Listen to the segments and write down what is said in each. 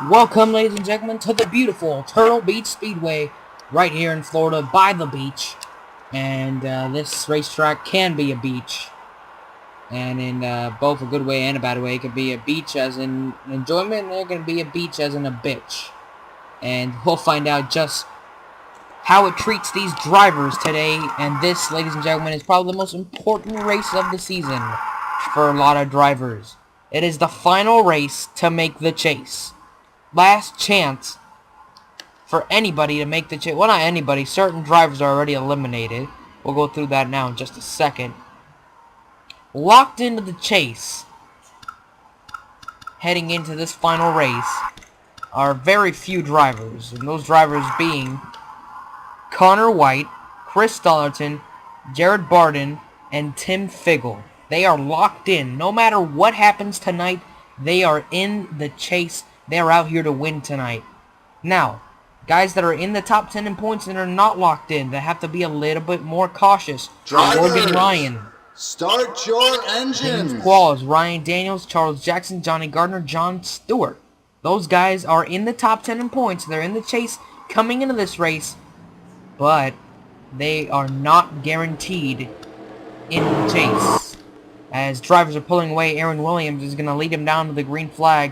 Welcome, ladies and gentlemen, to the beautiful Turtle Beach Speedway, right here in Florida, by the beach. And this racetrack can be a beach, and in both a good way and a bad way. It can be a beach as in enjoyment, and it can be a beach as in a bitch. And we'll find out just how it treats these drivers today. And this, ladies and gentlemen, is probably the most important race of the season for a lot of drivers. It is the final race to make the chase. Last chance for anybody to make the chase. Well, not anybody. Certain drivers are already eliminated. We'll go through that now in just a second. Locked into the chase, heading into this final race, are very few drivers. And those drivers being Connor White, Chris Stollerton, Jared Barden, and Tim Figgle. They are locked in. No matter what happens tonight, they are in the chase. They're out here to win tonight. Now, guys that are in the top 10 in points and are not locked in, they have to be a little bit more cautious. Drivers, Ryan. Start your engines. Qualls, Ryan Daniels, Charles Jackson, Johnny Gardner, John Stewart. Those guys are in the top 10 in points. They're in the chase coming into this race, but they are not guaranteed in the chase. As drivers are pulling away, Aaron Williams is going to lead him down to the green flag.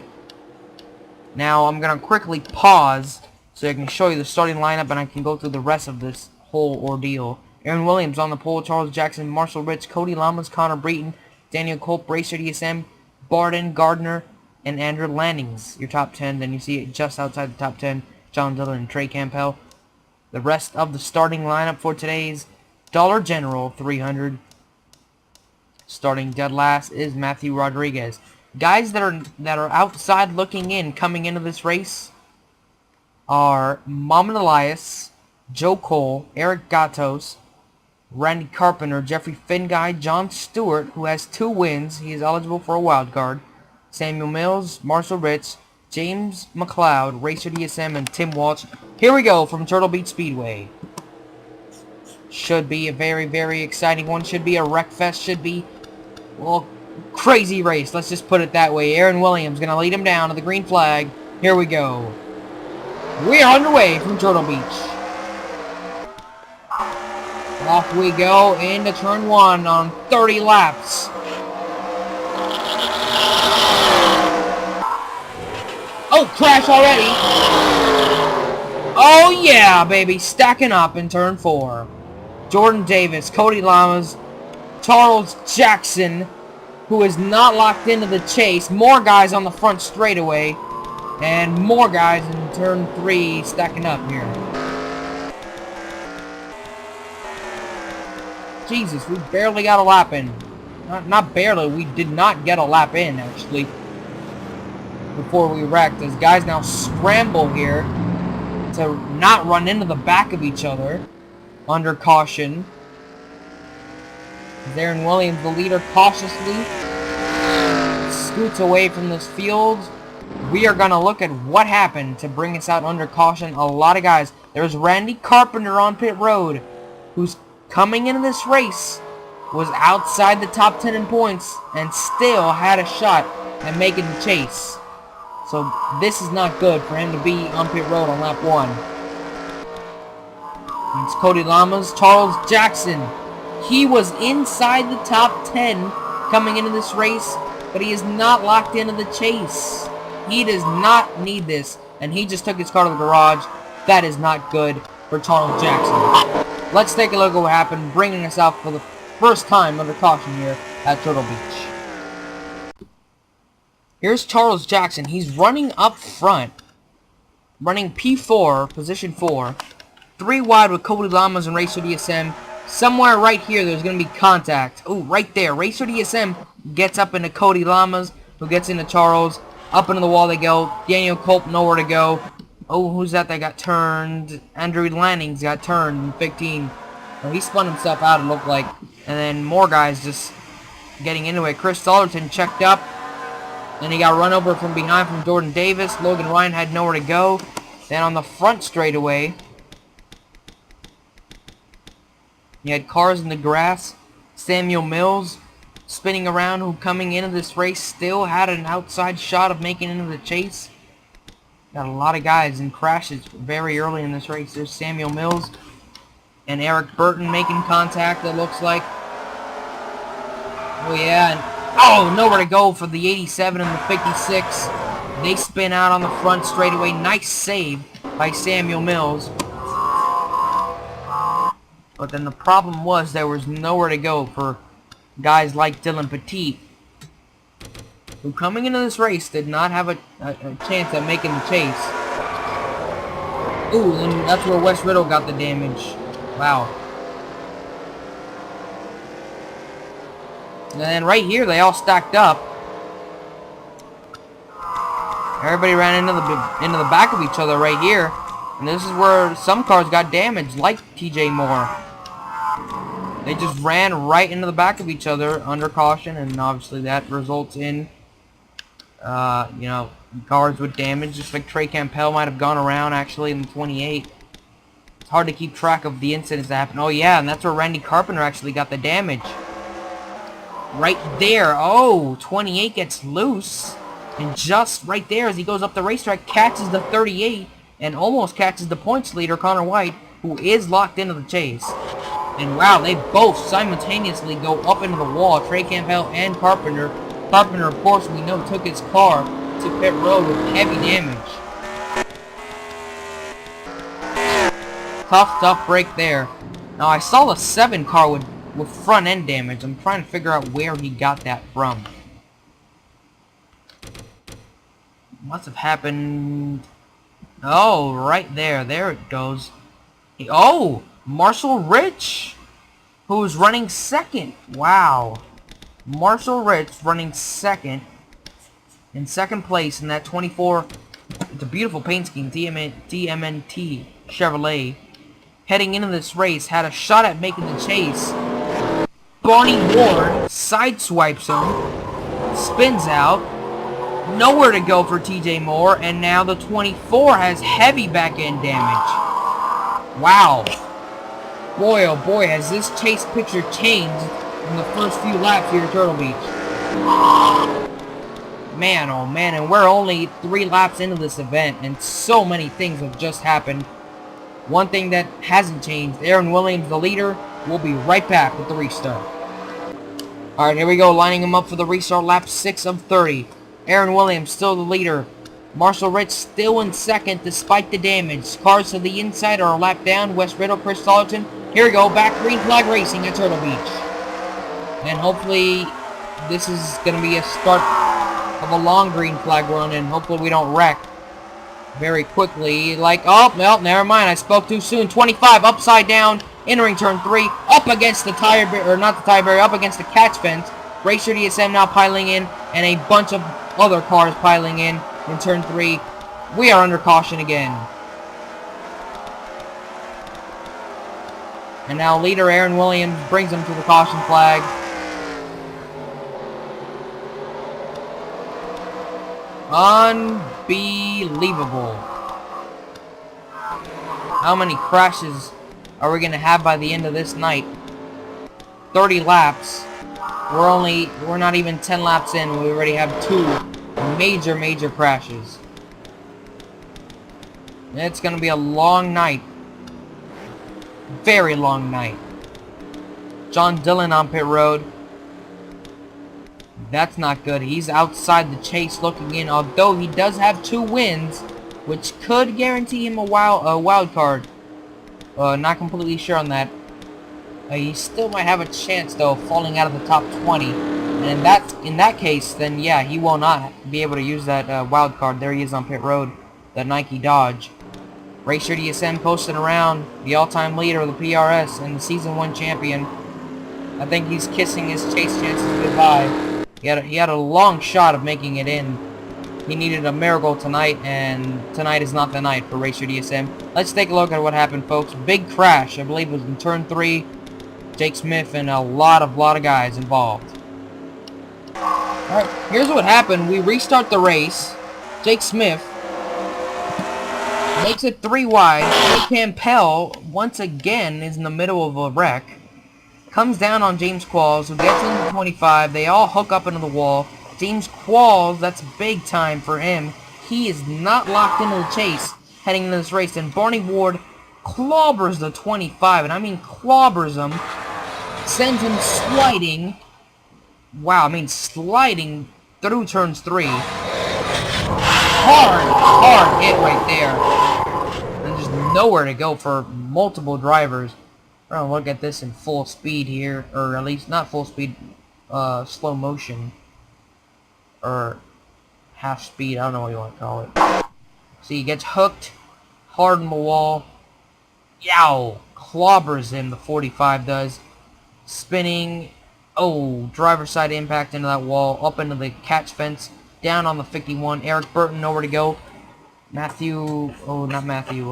Now, I'm going to quickly pause so I can show you the starting lineup and I can go through the rest of this whole ordeal. Aaron Williams on the pole, Charles Jackson, Marshall Ritz, Cody Lamas, Connor Breton, Daniel Culp, Racer DSM, Barden, Gardner, and Andrew Lannings. Your top 10. Then you see it just outside the top 10, John Dillon and Trey Campbell. The rest of the starting lineup for today's Dollar General 300. Starting dead last is Matthew Rodriguez. Guys that are outside looking in coming into this race are Mohamed Elias, Joe Cole, Eric Gatos, Randy Carpenter, Jeffrey Finguy, John Stewart, who has 2 wins. He is eligible for a wild card. Samuel Mills, Marshall Ritz, James McLeod, Racer DSM, and Tim Walsh. Here we go from Turtle Beach Speedway. Should be a very, very exciting one. Should be a wreck fest. Should be, well, crazy race. Let's just put it that way. Aaron Williams going to lead him down to the green flag. Here we go. We are underway from Turtle Beach. Off we go into turn 1 on 30 laps. Oh, crash already. Oh, yeah, baby. Stacking up in turn 4. Jordan Davis, Cody Lamas, Charles Jackson, who is not locked into the chase. More guys on the front straightaway. And more guys in turn 3 stacking up here. Jesus, we barely got a lap in. Not barely, we did not get a lap in, actually, before we wrecked. As guys now scramble here to not run into the back of each other under caution. Aaron Williams, the leader, cautiously scoots away from this field. We are going to look at what happened to bring us out under caution. A lot of guys. There's Randy Carpenter on pit road, who's coming into this race, was outside the top 10 in points, and still had a shot at making the chase. So this is not good for him to be on pit road on lap 1. It's Cody Lamas, Charles Jackson. He was inside the top 10 coming into this race, but he is not locked into the chase. He does not need this, and he just took his car to the garage. That is not good for Charles Jackson. Let's take a look at what happened, bringing us out for the first time under caution here at Turtle Beach. Here's Charles Jackson. He's running up front, running P4, position 4, 3 wide with Cody Lamas and Racer DSM. Somewhere right here, there's going to be contact. Oh, right there. Racer DSM gets up into Cody Lamas, who gets into Charles. Up into the wall they go. Daniel Culp, nowhere to go. Oh, who's that got turned? Andrew Lannings got turned in 15. Oh, he spun himself out, it looked like. And then more guys just getting into it. Chris Stollerton checked up. Then he got run over from behind from Jordan Davis. Logan Ryan had nowhere to go. Then on the front straightaway, you had cars in the grass. Samuel Mills spinning around, who coming into this race still had an outside shot of making into the chase. Got a lot of guys in crashes very early in this race. There's Samuel Mills and Eric Burton making contact, it looks like. Oh yeah, and oh, nowhere to go for the 87 and the 56. They spin out on the front straightaway. Nice save by Samuel Mills. But then the problem was there was nowhere to go for guys like Dylan Petit, who coming into this race did not have a chance at making the chase. Ooh, and that's where Wes Riddle got the damage. Wow. And then right here, they all stacked up. Everybody ran into the back of each other right here. And this is where some cars got damaged, like TJ Moore. They just ran right into the back of each other under caution, and obviously that results in, you know, cars with damage, just like Trey Campbell might have gone around actually in the 28. It's hard to keep track of the incidents that happen. Oh yeah, and that's where Randy Carpenter actually got the damage. Right there. Oh, 28 gets loose. And just right there as he goes up the racetrack, catches the 38 and almost catches the points leader, Connor White, who is locked into the chase. And wow, they both simultaneously go up into the wall, Trey Campbell and Carpenter. Carpenter, of course, we know, took his car to pit road with heavy damage. Tough break there. Now, I saw the 7 car with front end damage. I'm trying to figure out where he got that from. Must have happened... Oh, right there. There it goes. Oh! Marshall Rich, who's running second. Wow. Marshall Rich running second. In second place in that 24. It's a beautiful paint scheme. TMNT Chevrolet. Heading into this race, had a shot at making the chase. Barney Ward sideswipes him. Spins out. Nowhere to go for TJ Moore. And now the 24 has heavy back end damage. Wow. Boy, oh boy, has this chase picture changed in the first few laps here at Turtle Beach. Man, oh man, and we're only 3 laps into this event, and so many things have just happened. One thing that hasn't changed, Aaron Williams, the leader, will be right back with the restart. Alright, here we go, lining him up for the restart, lap 6 of 30. Aaron Williams, still the leader. Marshall Rich still in second despite the damage. Cars to the inside are a lap down. Wes Riddle, Chris Stollerton. Here we go, back green flag racing at Turtle Beach. And hopefully this is going to be a start of a long green flag run, and hopefully we don't wreck very quickly. Like, oh, well, never mind, I spoke too soon. 25 upside down, entering turn 3, up against the tire barrier, or not the tire barrier, up against the catch fence. Racer DSM now piling in, and a bunch of other cars piling in turn 3. We are under caution again. And now leader Aaron Williams brings him to the caution flag. Unbelievable. How many crashes are we going to have by the end of this night? 30 laps. We're not even 10 laps in. We already have 2 major crashes. It's going to be a long night. Very long night. John Dillon on pit road. That's not good. He's outside the chase looking in, although he does have 2 wins, which could guarantee him a wild card. Not completely sure on that. He still might have a chance, though, of falling out of the top 20. And in that case, then yeah, he will not be able to use that wild card. There he is on pit road, the Nike Dodge. Racer DSM posted around, the all-time leader of the PRS and the Season 1 champion. I think he's kissing his chase chances goodbye. He had a long shot of making it in. He needed a miracle tonight, and tonight is not the night for Racer DSM. Let's take a look at what happened, folks. Big crash, I believe it was in turn 3. Jake Smith and a lot of guys involved. Alright, here's what happened. We restart the race. Jake Smith makes it 3 wide. Jake Campbell, once again, is in the middle of a wreck. Comes down on James Qualls, who gets into the 25. They all hook up into the wall. James Qualls, that's big time for him. he is not locked into the chase heading into this race. And Barney Ward clobbers the 25, and I mean clobbers him, sends him sliding. Wow, I mean sliding through turns 3. Hard hit right there. And there's nowhere to go for multiple drivers. We're gonna look at this in full speed here, or at least not full speed, slow motion, or half speed, I don't know what you want to call it. See, he gets hooked hard in the wall. Yow! Clobbers him, the 45 does. Spinning. Oh, driver's side impact into that wall, up into the catch fence, down on the 51. Eric Burton, nowhere to go. Matthew, oh, not Matthew,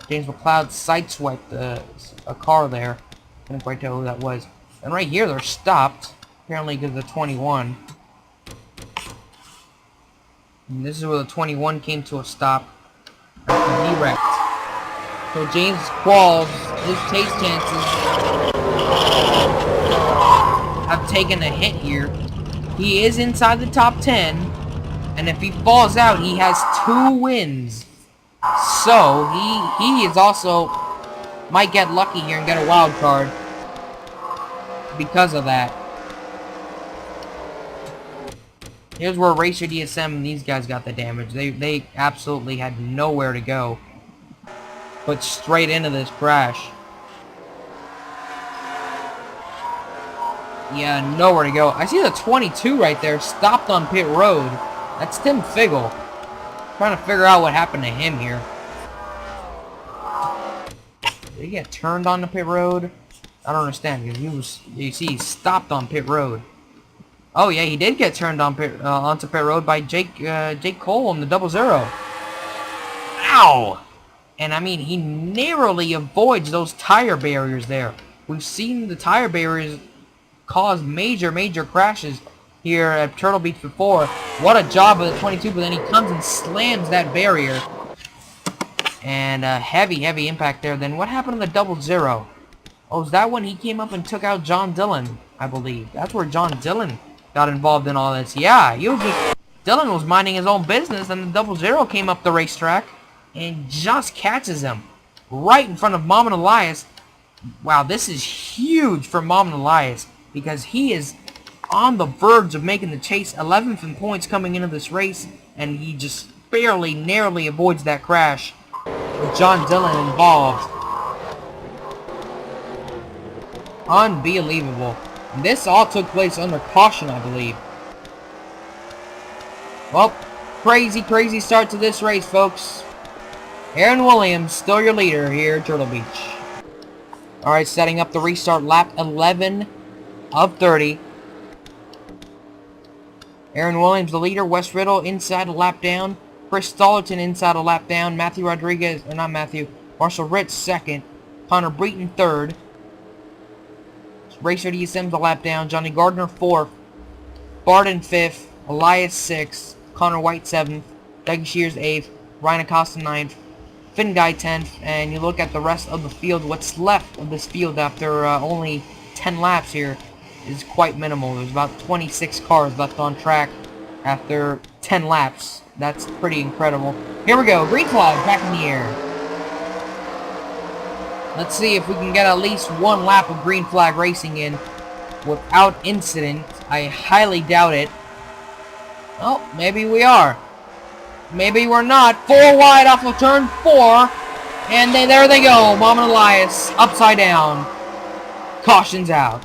James McLeod sideswiped a car there. Couldn't quite tell who that was. And right here, they're stopped, apparently because of the 21. And this is where the 21 came to a stop. He wrecked. So James Qualls, his chase chances have taken a hit here. He is inside the top 10, and if he falls out, he has 2 wins. So he is also might get lucky here and get a wild card because of that. Here's where Racer DSM and these guys got the damage. They absolutely had nowhere to go but straight into this crash. Yeah, nowhere to go. I see the 22 right there stopped on pit road. That's Tim Figgle. Trying to figure out what happened to him here. Did he get turned on the pit road? I don't understand, because he was, you see, he stopped on pit road. Oh yeah, he did get turned on onto pit road by Jake Cole on the 00. Ow! And I mean, he narrowly avoids those tire barriers there. We've seen the tire barriers cause major crashes here at Turtle Beach before. What a job of the 22, but then he comes and slams that barrier. And heavy impact there. Then what happened to the 00? Oh, is that when he came up and took out John Dillon, I believe. That's where John Dillon got involved in all this. Yeah, Dillon was minding his own business, and the 00 came up the racetrack and just catches him right in front of Mom and Elias. Wow, this is huge for Mom and Elias, because he is on the verge of making the chase, 11th in points coming into this race, and he just barely, narrowly avoids that crash with John Dillon involved. Unbelievable. And this all took place under caution, I believe. Well, crazy start to this race, folks. Aaron Williams, still your leader here at Turtle Beach. Alright, setting up the restart, lap 11 of 30. Aaron Williams, the leader. Wes Riddle inside a lap down. Chris Stollerton inside a lap down. Matthew Rodriguez, or not Matthew, Marshall Ritz second. Connor Breton third. Racer DSM's a lap down. Johnny Gardner fourth. Barden fifth. Elias sixth. Connor White seventh. Doug Shears eighth. Ryan Acosta ninth. Finn Guy 10th, and you look at the rest of the field, what's left of this field after only 10 laps here is quite minimal. There's about 26 cars left on track after 10 laps. That's pretty incredible. Here we go, green flag back in the air. Let's see if we can get at least one lap of green flag racing in without incident. I highly doubt it. Oh, maybe we are. Maybe we're not. 4 wide off of turn 4. And there they go. Mom and Elias upside down. Caution's out.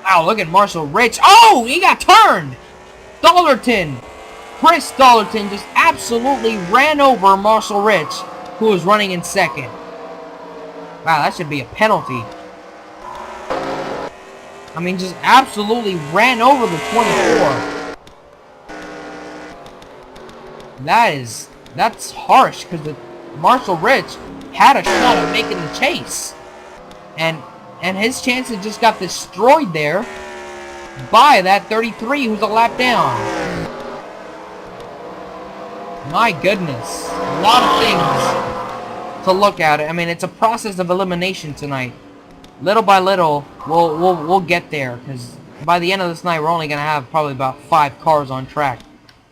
Wow, look at Marshall Rich. Oh, he got turned. Dollarton. Chris Dollarton just absolutely ran over Marshall Rich, who was running in second. Wow, that should be a penalty. I mean, just absolutely ran over the 24. That's harsh, because the Marshall Rich had a shot at making the chase, and his chances just got destroyed there by that 33 who's a lap down. My goodness, a lot of things to look at. I mean, it's a process of elimination tonight. Little by little, we'll get there, because by the end of this night, we're only gonna have probably about 5 cars on track.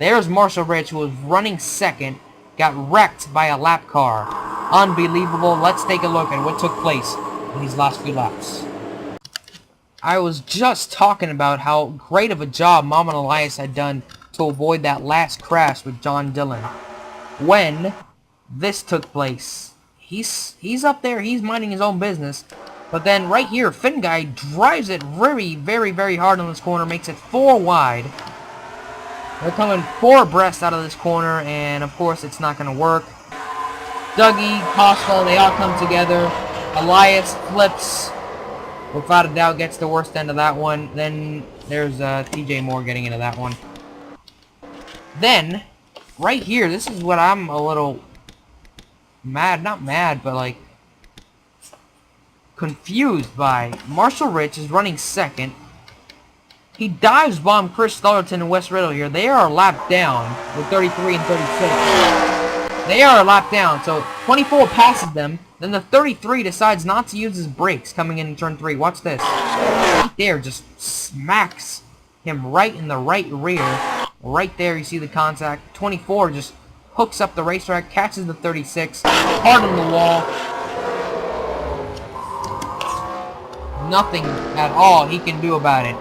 There's Marshall Rich, who was running second, got wrecked by a lap car. Unbelievable. Let's take a look at what took place in these last few laps. I was just talking about how great of a job Mom and Elias had done to avoid that last crash with John Dillon. When this took place, he's up there, he's minding his own business. But then right here, Finn Guy drives it very hard on this corner, makes it 4 wide. They're coming 4 abreast out of this corner, and of course it's not going to work. Dougie, Costa, they all come together. Elias flips, without a doubt gets the worst end of that one. Then there's TJ Moore getting into that one. Then, right here, this is what I'm a little mad, not mad, but like confused by. Marshall Rich is running second. He dives bomb Chris Stollerton and Wes Riddle here. They are a lap down with 33 and 36. They are a lap down, so 24 passes them. Then the 33 decides not to use his brakes coming in turn 3. Watch this. Right there, just smacks him right in the right rear. Right there, you see the contact. 24 just hooks up the racetrack, catches the 36, hard on the wall. Nothing at all he can do about it.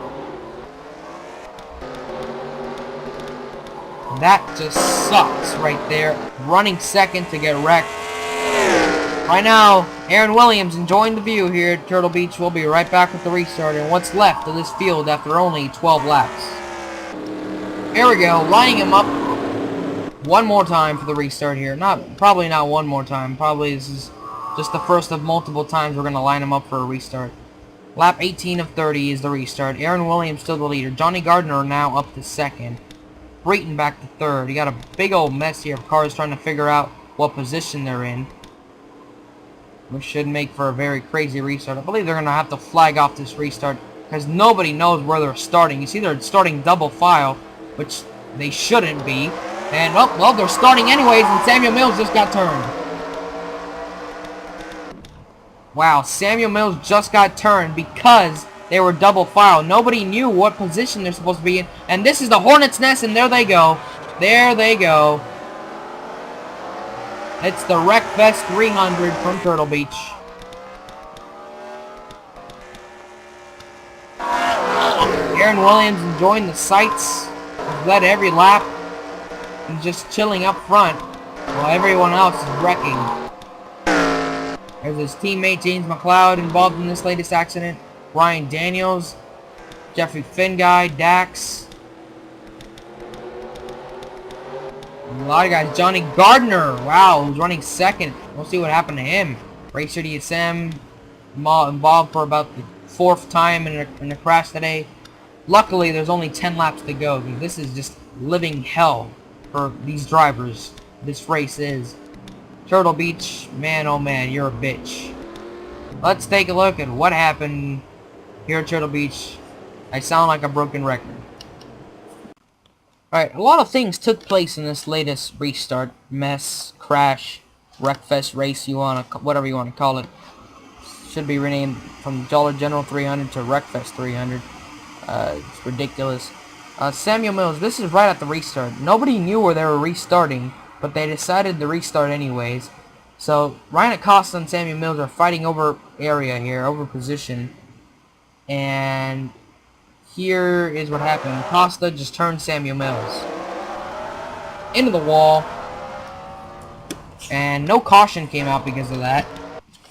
That just sucks right there. Running second to get wrecked. Right now, Aaron Williams enjoying the view here at Turtle Beach. We'll be right back with the restart and what's left of this field after only 12 laps. Here we go, lining him up one more time for the restart here. Probably not one more time. Probably this is just the first of multiple times we're going to line him up for a restart. Lap 18 of 30 is the restart. Aaron Williams still the leader. Johnny Gardner now up to second. Brayton back to third. You got a big old mess here of cars trying to figure out what position they're in. Which should make for a very crazy restart. I believe they're going to have to flag off this restart because nobody knows where they're starting. You see they're starting double file, which they shouldn't be. And, oh, well, they're starting anyways, and Samuel Mills just got turned. Wow, Samuel Mills just got turned because they were double file. Nobody knew what position they're supposed to be in. And this is the Hornet's Nest, and there they go. There they go. It's the Wreckfest 300 from Turtle Beach. Aaron Williams enjoying the sights. He's led every lap. He's just chilling up front while everyone else is wrecking. There's his teammate James McLeod involved in this latest accident. Ryan Daniels, Jeffrey Finguy, Dax. A lot of guys. Johnny Gardner, wow, who's running second. We'll see what happened to him. Racer DSM involved for about the 4th time in a crash today. Luckily, there's only 10 laps to go. This is just living hell for these drivers. This race is. Turtle Beach, man, oh man, you're a bitch. Let's take a look at what happened here at Turtle Beach. I sound like a broken record. Alright, a lot of things took place in this latest restart, mess, crash, Wreckfest race, whatever you want to call it. Should be renamed from Dollar General 300 to Wreckfest 300. It's ridiculous. Samuel Mills, this is right at the restart. Nobody knew where they were restarting, but they decided to restart anyways. So, Ryan Acosta and Samuel Mills are fighting over area here, over position. And here is what happened. Acosta just turned Samuel Mills into the wall. And no caution came out because of that.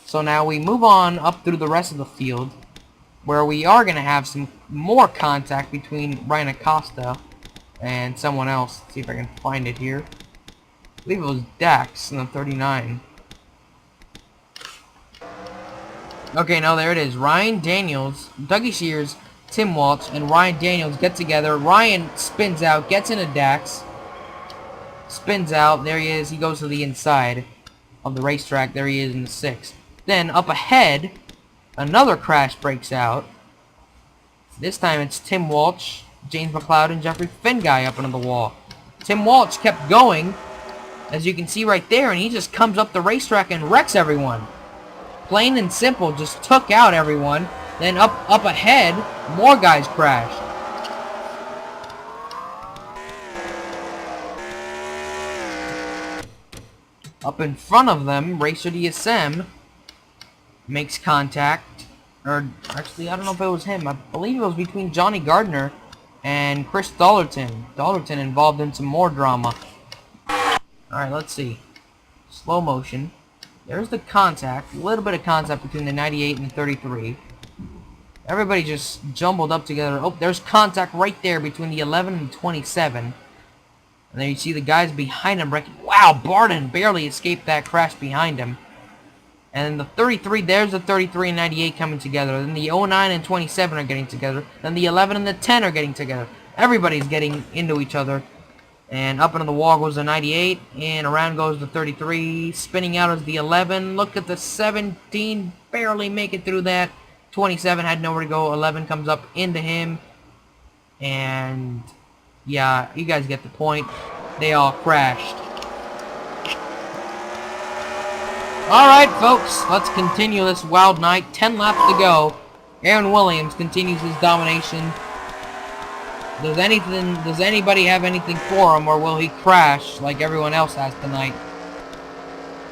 So now we move on up through the rest of the field, where we are going to have some more contact between Ryan Acosta and someone else. Let's see if I can find it here. I believe it was Dax in the 39. Okay, no, there it is. Ryan Daniels, Dougie Shears, Tim Walsh, and Ryan Daniels get together. Ryan spins out, gets into Dax. Spins out. There he is. He goes to the inside of the racetrack. There he is in the 6th. Then, up ahead, another crash breaks out. This time it's Tim Walsh, James McLeod, and Jeffrey Finguy up into the wall. Tim Walsh kept going, as you can see right there, and he just comes up the racetrack and wrecks everyone. Plain and simple, just took out everyone. Then up ahead, more guys crashed. Up in front of them, Racer DSM makes contact. Or, actually, I don't know if it was him. I believe it was between Johnny Gardner and Chris Dollarton. Dollarton involved in some more drama. Alright, let's see. Slow motion. There's the contact. A little bit of contact between the 98 and the 33. Everybody just jumbled up together. Oh, there's contact right there between the 11 and the 27. And then you see the guys behind him wrecking. Wow, Barden barely escaped that crash behind him. And the 33, there's the 33 and 98 coming together. Then the 09 and 27 are getting together. Then the 11 and the 10 are getting together. Everybody's getting into each other. And up into the wall goes the 98. And around goes the 33. Spinning out is the 11. Look at the 17. Barely make it through that. 27 had nowhere to go. 11 comes up into him. And yeah, you guys get the point. They all crashed. Alright, folks, let's continue this wild night. 10 laps to go. Aaron Williams continues his domination. Does anybody have anything for him, or will he crash like everyone else has tonight?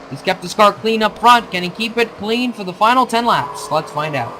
He's kept his car clean up front. Can he keep it clean for the final 10 laps? Let's find out.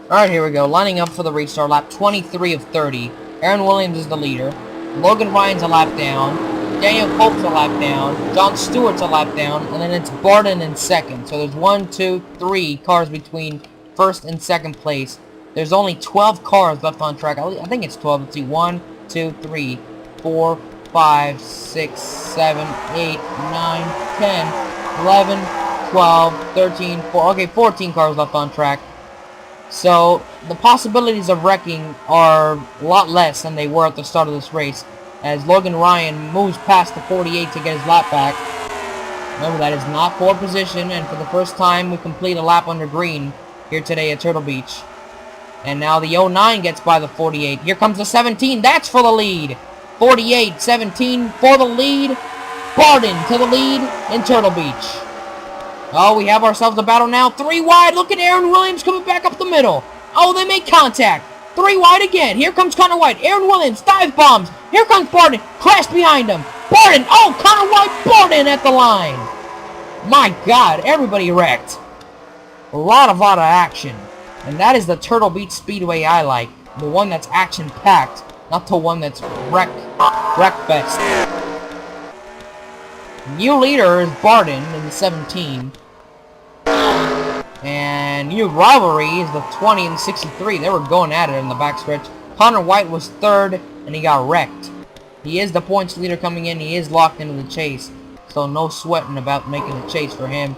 Alright, here we go. Lining up for the restart. Lap 23 of 30. Aaron Williams is the leader. Logan Ryan's a lap down. Daniel Pope's a lap down. John Stewart's a lap down. And then it's Barden in second. So there's 1, 2, 3 cars between first and second place. There's only 12 cars left on track. I think it's 12. Let's see. 1, 2, 3, 4, 5, 6, 7, 8, 9, 10, 11, 12, 13, 4. Okay, 14 cars left on track. So the possibilities of wrecking are a lot less than they were at the start of this race, as Logan Ryan moves past the 48 to get his lap back. Remember, that is not pole position, and for the first time we complete a lap under green here today at Turtle Beach. And now the 09 gets by the 48. Here comes the 17. That's for the lead. 48, 17 for the lead. Barden to the lead in Turtle Beach. Oh, we have ourselves a battle now. 3 wide. Look at Aaron Williams coming back up the middle. Oh, they make contact. 3 wide again. Here comes Connor White. Aaron Williams, dive bombs. Here comes Barden. Crash behind him. Barden. Oh, Connor White. Barden at the line. My God, everybody wrecked. A lot of action. And that is the Turtle Beach Speedway I like. The one that's action-packed, not the one that's wreck-fest. New leader is Barden in the 17. And new rivalry is the 20 and 63. They were going at it in the backstretch. Connor White was third, and he got wrecked. He is the points leader coming in. He is locked into the chase. So no sweating about making a chase for him.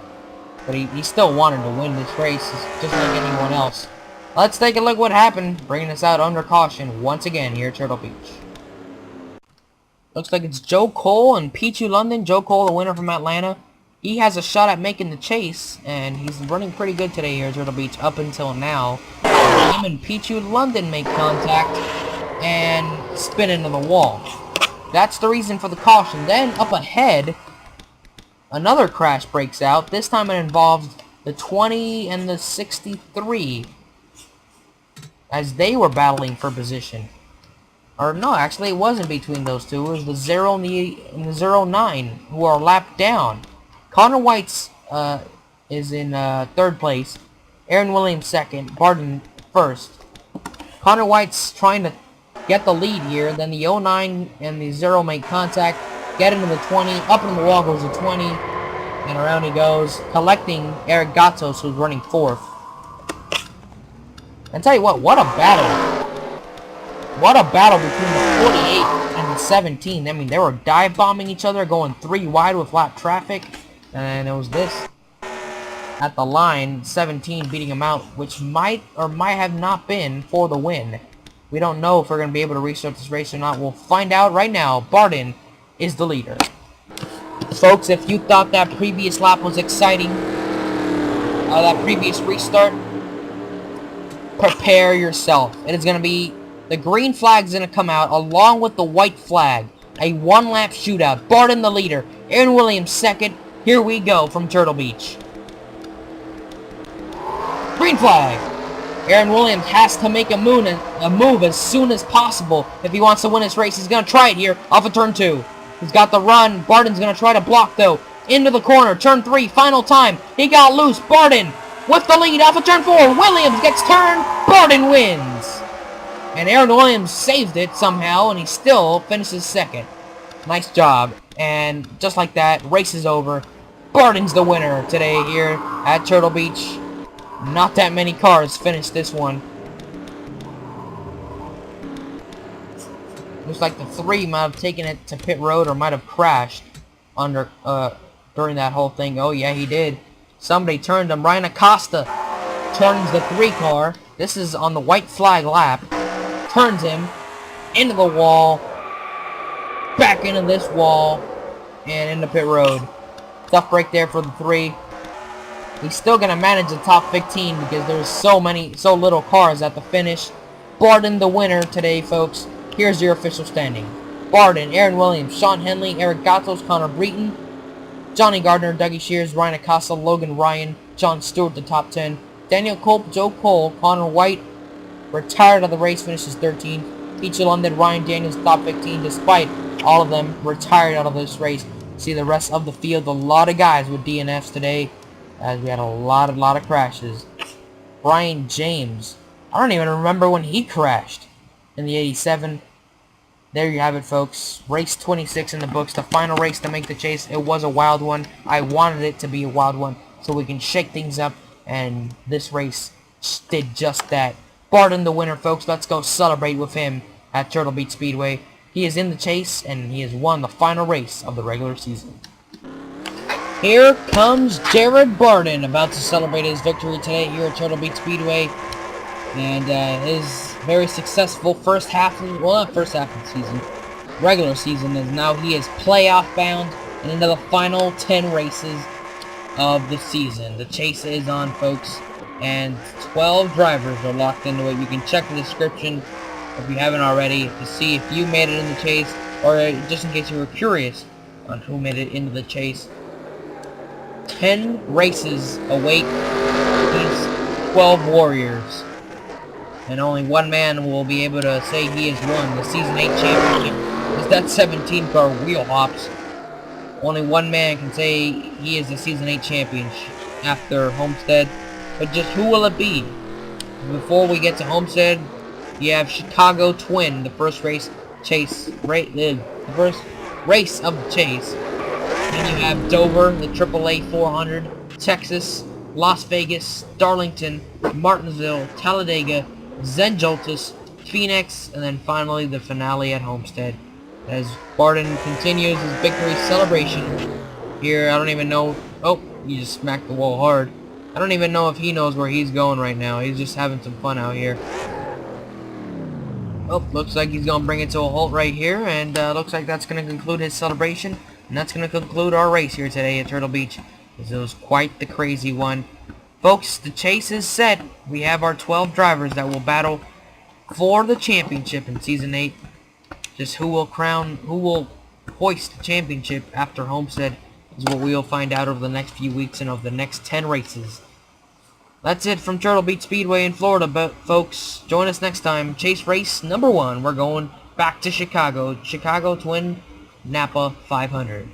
But he still wanted to win this race, just like anyone else. Let's take a look what happened, bringing us out under caution once again here at Turtle Beach. Looks like it's Joe Cole and Pichu London. Joe Cole, the winner from Atlanta. He has a shot at making the chase, and he's running pretty good today here at Turtle Beach up until now. Him and Pichu London make contact and spin into the wall. That's the reason for the caution. Then, up ahead, another crash breaks out. This time it involves the 20 and the 63, as they were battling for position. Or no, actually it wasn't between those two. It was the 0 and the 09 who are lapped down. Connor White's is in third place. Aaron Williams second. Barden first. Connor White's trying to get the lead here. Then the 09 and the 0 make contact. Get into the 20. Up in the wall goes the 20. And around he goes, collecting Eric Gatos, who's running fourth. And tell you what a battle. What a battle between the 48 and the 17. I mean, they were dive bombing each other, going 3 wide with lap traffic. And it was this at the line, 17 beating him out, which might or might have not been for the win. We don't know if we're going to be able to restart this race or not. We'll find out right now. Barden is the leader. Folks, if you thought that previous lap was exciting, that previous restart, prepare yourself. It is going to be, the green flag's going to come out along with the white flag. A 1-lap shootout. Barden the leader. Aaron Williams second. Here we go from Turtle Beach. Green flag. Aaron Williams has to make a move as soon as possible if he wants to win this race. He's going to try it here off of turn 2. He's got the run. Barden's going to try to block, though. into the corner. Turn 3, final time. He got loose. Barden with the lead off of turn 4. Williams gets turned. Barden wins. And Aaron Williams saved it somehow, and he still finishes second. Nice job. And just like that, race is over. Barden's the winner today here at Turtle Beach. Not that many cars finished this one. Looks like the 3 might have taken it to pit road or might have crashed under during that whole thing. Oh yeah, he did. Somebody turned him. Ryan Acosta turns the 3 car. This is on the white flag lap. Turns him into the wall, back into this wall, and into pit road. Tough break there for the 3. He's still gonna manage the top 15 because there's so little cars at the finish. Barden the winner today, folks. Here's your official standing. Barden, Aaron Williams, Sean Henley, Eric Gatos, Connor Breton, Johnny Gardner, Dougie Shears, Ryan Acosta, Logan Ryan, John Stewart, the top 10. Daniel Culp, Joe Cole, Connor White, retired of the race, finishes 13. Peachy London, Ryan Daniels, top 15, despite all of them retired out of this race. See the rest of the field, a lot of guys with DNFs today, as we had a lot of crashes. Brian James, I don't even remember when he crashed in the 87. There you have it, folks. Race 26 in the books, the final race to make the chase. It was a wild one. I wanted it to be a wild one so we can shake things up, and this race did just that. Barden the winner, folks. Let's go celebrate with him at Turtle Beach Speedway. He is in the chase, and he has won the final race of the regular season. Here comes Jared Barden, about to celebrate his victory today here at Turtle Beach Speedway. And his very successful first half of, well, not first half of the season, regular season, is now he is playoff bound and into the final 10 races of the season. The chase is on, folks, and 12 drivers are locked into it. You can check the description if you haven't already to see if you made it in the chase, or just in case you were curious on who made it into the chase. 10 races await these 12 warriors, and only one man will be able to say he has won the Season 8 championship. Is that 17 car wheel hops? Only one man can say he is the Season 8 champion after Homestead. But just who will it be? Before we get to Homestead, you have Chicago Twin, the first race the first race of the chase. Then you have Dover, the AAA 400, Texas, Las Vegas, Darlington, Martinsville, Talladega, Zenjoltis, Phoenix, and then finally the finale at Homestead. As Barden continues his victory celebration here, I don't even know. Oh, he just smacked the wall hard. I don't even know if he knows where he's going right now. He's just having some fun out here. Oh, looks like he's going to bring it to a halt right here, and looks like that's going to conclude his celebration. And that's going to conclude our race here today at Turtle Beach. This was quite the crazy one. Folks, the chase is set. We have our 12 drivers that will battle for the championship in Season 8. Just who will hoist the championship after Homestead is what we will find out over the next few weeks and over the next 10 races. That's it from Turtle Beach Speedway in Florida, but folks, join us next time. Chase race number 1. We're going back to Chicago. Chicago Twin Napa 500.